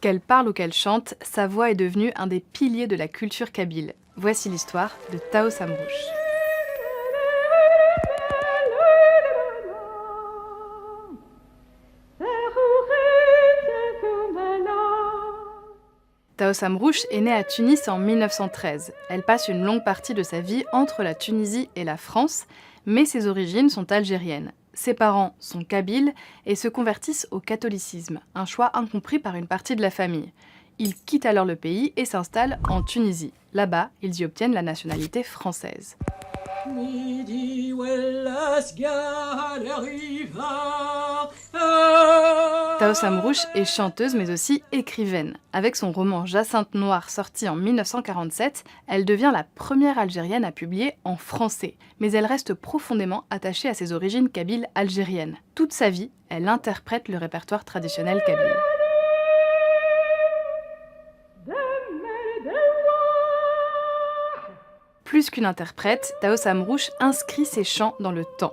Qu'elle parle ou qu'elle chante, sa voix est devenue un des piliers de la culture kabyle. Voici l'histoire de Tao Samrouche. Tao Samrouche est née à Tunis en 1913. Elle passe une longue partie de sa vie entre la Tunisie et la France, mais ses origines sont algériennes. Ses parents sont kabyles et se convertissent au catholicisme, un choix incompris par une partie de la famille. Ils quittent alors le pays et s'installent en Tunisie. Là-bas, ils y obtiennent la nationalité française. Tao Samrouche est chanteuse mais aussi écrivaine. Avec son roman Jacinthe Noire sorti en 1947, elle devient la première Algérienne à publier en français. Mais elle reste profondément attachée à ses origines kabyles algériennes. Toute sa vie, elle interprète le répertoire traditionnel kabyle. Plus qu'une interprète, Tao Samrouche inscrit ses chants dans le temps.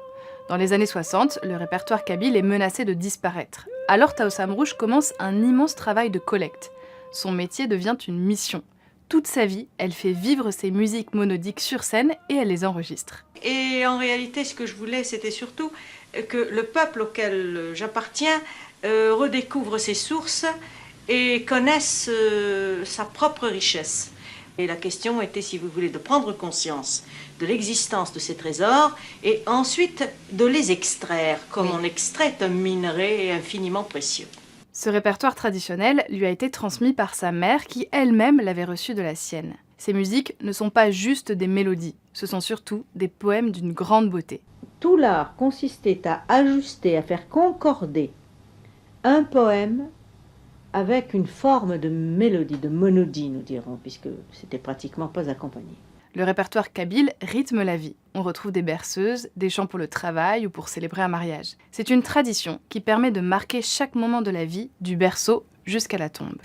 Dans les années 60, le répertoire kabyle est menacé de disparaître. Alors Tao Samrouche commence un immense travail de collecte. Son métier devient une mission. Toute sa vie, elle fait vivre ses musiques monodiques sur scène et elle les enregistre. Et en réalité, ce que je voulais, c'était surtout que le peuple auquel j'appartiens redécouvre ses sources et connaisse sa propre richesse. Et la question était, si vous voulez, de prendre conscience de l'existence de ces trésors et ensuite de les extraire, comme on extrait un minerai infiniment précieux. Ce répertoire traditionnel lui a été transmis par sa mère qui elle-même l'avait reçu de la sienne. Ces musiques ne sont pas juste des mélodies, ce sont surtout des poèmes d'une grande beauté. Tout l'art consistait à ajuster, à faire concorder un poème avec une forme de mélodie, de monodie, nous dirons, puisque c'était pratiquement pas accompagné. Le répertoire kabyle rythme la vie. On retrouve des berceuses, des chants pour le travail ou pour célébrer un mariage. C'est une tradition qui permet de marquer chaque moment de la vie, du berceau jusqu'à la tombe.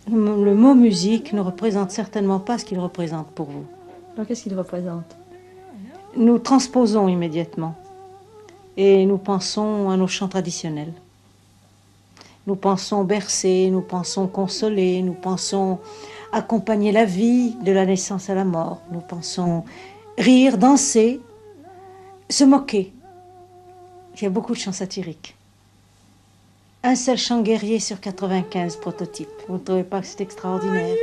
Le mot musique ne représente certainement pas ce qu'il représente pour vous. Alors qu'est-ce qu'il représente ? Nous transposons immédiatement et nous pensons à nos chants traditionnels. Nous pensons bercer, nous pensons consoler, nous pensons accompagner la vie de la naissance à la mort. Nous pensons rire, danser, se moquer. Il y a beaucoup de chants satiriques. Un seul chant guerrier sur 95 prototypes. Vous ne trouvez pas que c'est extraordinaire ?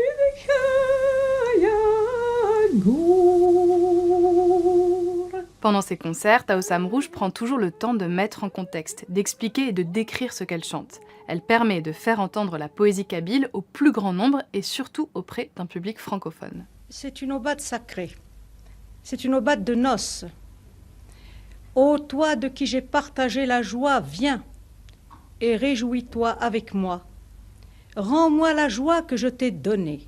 Pendant ses concerts, Tao Samrouche prend toujours le temps de mettre en contexte, d'expliquer et de décrire ce qu'elle chante. Elle permet de faire entendre la poésie kabyle au plus grand nombre et surtout auprès d'un public francophone. C'est une aubade sacrée, c'est une aubade de noces. Ô toi de qui j'ai partagé la joie, viens et réjouis-toi avec moi. Rends-moi la joie que je t'ai donnée.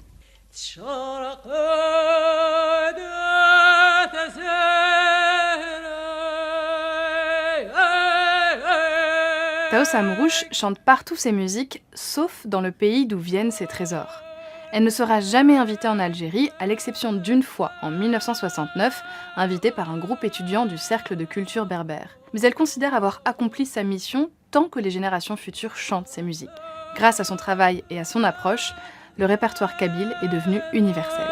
Tao Samrouche chante partout ses musiques, sauf dans le pays d'où viennent ses trésors. Elle ne sera jamais invitée en Algérie, à l'exception d'une fois, en 1969, invitée par un groupe étudiant du Cercle de culture berbère. Mais elle considère avoir accompli sa mission tant que les générations futures chantent ses musiques. Grâce à son travail et à son approche, le répertoire kabyle est devenu universel.